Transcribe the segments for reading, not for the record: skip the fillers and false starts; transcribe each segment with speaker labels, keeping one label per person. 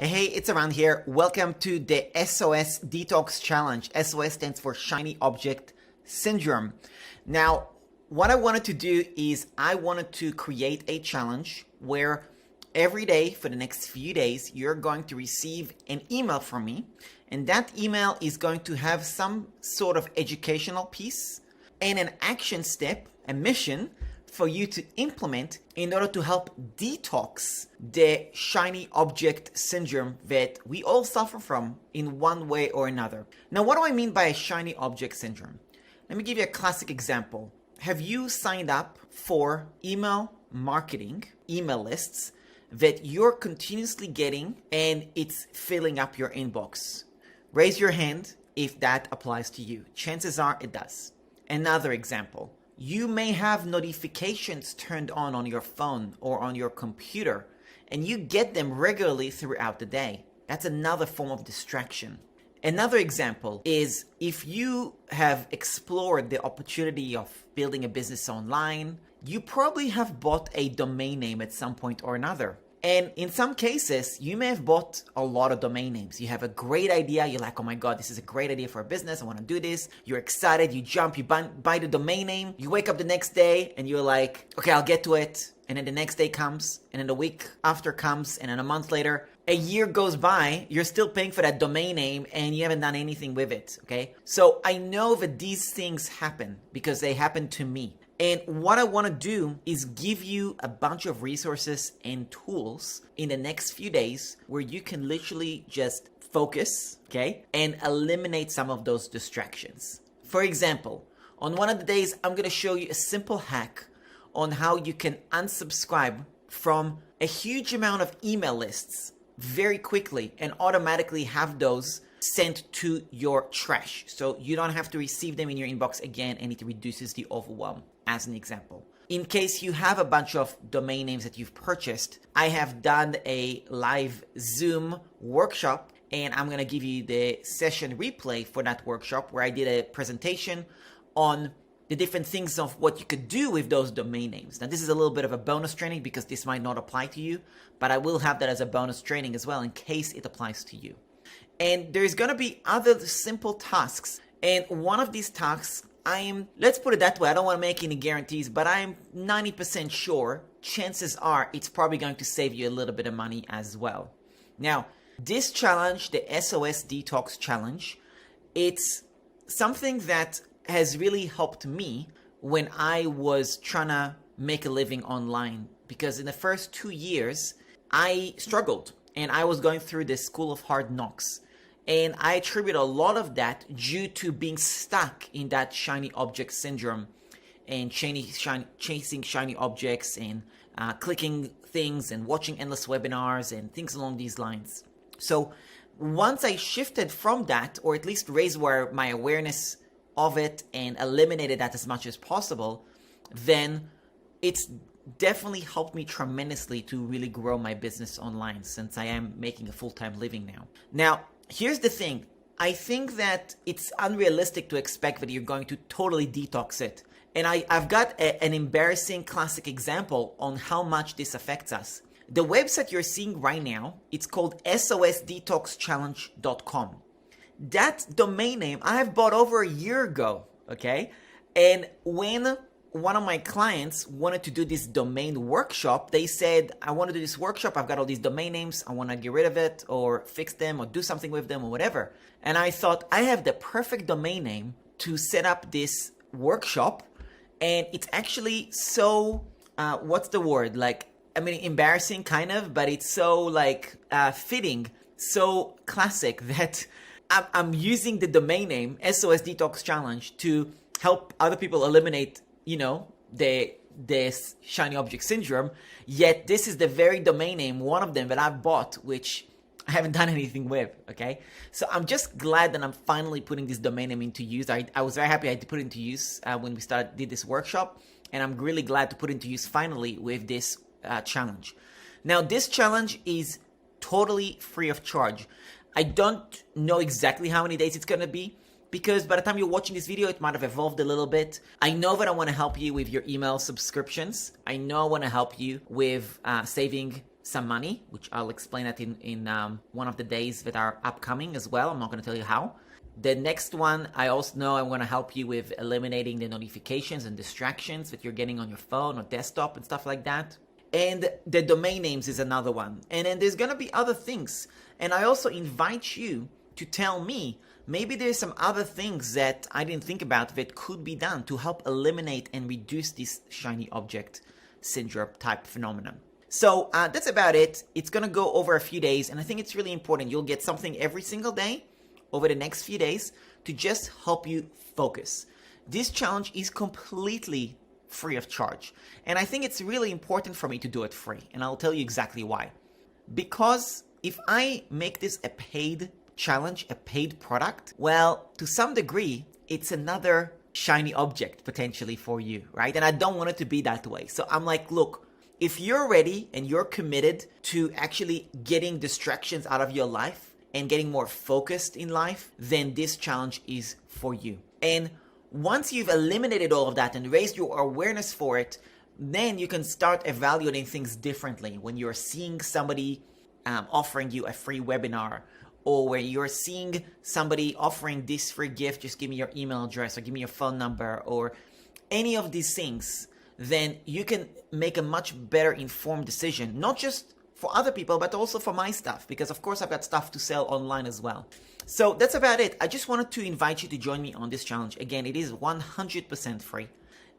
Speaker 1: Hey, it's around here. Welcome to the SOS Detox Challenge. SOS stands for Shiny Object Syndrome. Now, what I wanted to do is I wanted to create a challenge where every day for the next few days, you're going to receive an email from me. And that email is going to have some sort of educational piece and an action step, a mission for you to implement in order to help detox the shiny object syndrome that we all suffer from in one way or another. Now, what do I mean by a shiny object syndrome? Let me give you a classic example. Have you signed up for email marketing, email lists that you're continuously getting and it's filling up your inbox? Raise your hand if that applies to you. Chances are it does. Another example. You may have notifications turned on your phone or on your computer, and you get them regularly throughout the day. That's another form of distraction. Another example is if you have explored the opportunity of building a business online, you probably have bought a domain name at some point or another. And in some cases, you may have bought a lot of domain names. You have a great idea. You're like, oh my God, this is a great idea for a business. I want to do this. You're excited. You jump, you buy the domain name. You wake up the next day and you're like, okay, I'll get to it. And then the next day comes, and then the week after comes, and then a month later, a year goes by, you're still paying for that domain name and you haven't done anything with it, okay? So I know that these things happen because they happen to me. And what I want to do is give you a bunch of resources and tools in the next few days where you can literally just focus, okay, and eliminate some of those distractions. For example, on one of the days, I'm going to show you a simple hack on how you can unsubscribe from a huge amount of email lists very quickly and automatically have those sent to your trash. So you don't have to receive them in your inbox again, and it reduces the overwhelm, as an example. In case you have a bunch of domain names that you've purchased, I have done a live Zoom workshop, and I'm going to give you the session replay for that workshop where I did a presentation on the different things of what you could do with those domain names. Now, this is a little bit of a bonus training because this might not apply to you, but I will have that as a bonus training as well in case it applies to you. And there's going to be other simple tasks. And one of these tasks, let's put it that way, I don't want to make any guarantees, but I'm 90% sure, chances are, it's probably going to save you a little bit of money as well. Now, this challenge, the SOS Detox Challenge, it's something that has really helped me when I was trying to make a living online. Because in the first 2 years, I struggled and I was going through the school of hard knocks. And I attribute a lot of that due to being stuck in that shiny object syndrome and chasing shiny objects and clicking things and watching endless webinars and things along these lines. So once I shifted from that, or at least raised my awareness of it and eliminated that as much as possible, then it's definitely helped me tremendously to really grow my business online, since I am making a full-time living now. Now, here's the thing. I think that it's unrealistic to expect that you're going to totally detox it. And I've got an embarrassing classic example on how much this affects us. The website you're seeing right now, it's called sosdetoxchallenge.com. That domain name I have bought over a year ago, okay? And when one of my clients wanted to do this domain workshop, they said, I want to do this workshop. I've got all these domain names. I want to get rid of it or fix them or do something with them or whatever. And I thought, I have the perfect domain name to set up this workshop. And it's actually so, what's the word? Embarrassing kind of, but it's so fitting, so classic that I'm using the domain name SOS Detox Challenge to help other people eliminate, this shiny object syndrome. Yet this is the very domain name, one of them that I've bought, which I haven't done anything with, okay? So I'm just glad that I'm finally putting this domain name into use. I was very happy I had to put it into use when we did this workshop, and I'm really glad to put it into use finally with this challenge. Now, this challenge is totally free of charge. I don't know exactly how many days it's going to be, because by the time you're watching this video, it might have evolved a little bit. I know that I want to help you with your email subscriptions. I know I want to help you with saving some money, which I'll explain that in one of the days that are upcoming as well. I'm not going to tell you how. The next one, I also know I'm going to help you with eliminating the notifications and distractions that you're getting on your phone or desktop and stuff like that. And the domain names is another one. And then there's going to be other things. And I also invite you to tell me, maybe there's some other things that I didn't think about that could be done to help eliminate and reduce this shiny object syndrome type phenomenon. So that's about it. It's going to go over a few days, and I think it's really important. You'll get something every single day over the next few days to just help you focus. This challenge is completely free of charge, and I think it's really important for me to do it free, and I'll tell you exactly why. Because if I make this a paid challenge, a paid product, well, to some degree, it's another shiny object potentially for you, right? And I don't want it to be that way. So I'm like, look, if you're ready and you're committed to actually getting distractions out of your life and getting more focused in life, then this challenge is for you. And once you've eliminated all of that and raised your awareness for it, then you can start evaluating things differently. When you're seeing somebody offering you a free webinar, or where you're seeing somebody offering this free gift, just give me your email address or give me your phone number or any of these things, then you can make a much better informed decision, not just for other people, but also for my stuff, because of course I've got stuff to sell online as well. So that's about it. I just wanted to invite you to join me on this challenge. Again, it is 100% free.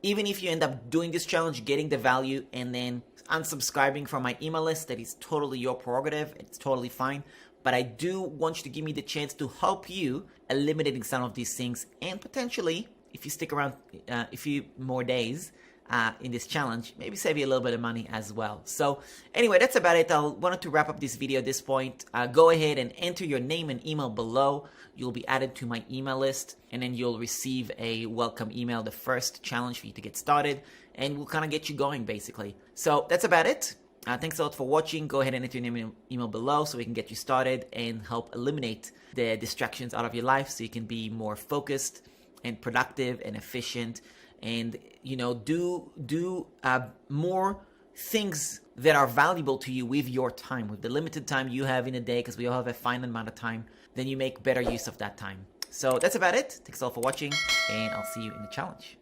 Speaker 1: Even if you end up doing this challenge, getting the value, and then unsubscribing from my email list, that is totally your prerogative. It's totally fine. But I do want you to give me the chance to help you eliminating some of these things, and potentially, if you stick around a few more days in this challenge, maybe save you a little bit of money as well. So anyway, that's about it. I wanted to wrap up this video at this point. Go ahead and enter your name and email below. You'll be added to my email list, and then you'll receive a welcome email, the first challenge for you to get started, and we'll kind of get you going basically. So that's about it. Thanks a lot for watching. Go ahead and enter your name and email below so we can get you started and help eliminate the distractions out of your life so you can be more focused and productive and efficient, and do more things that are valuable to you with your time, with the limited time you have in a day, because we all have a finite amount of time. Then you make better use of that time. So that's about it. Thanks a lot for watching, and I'll see you in the challenge.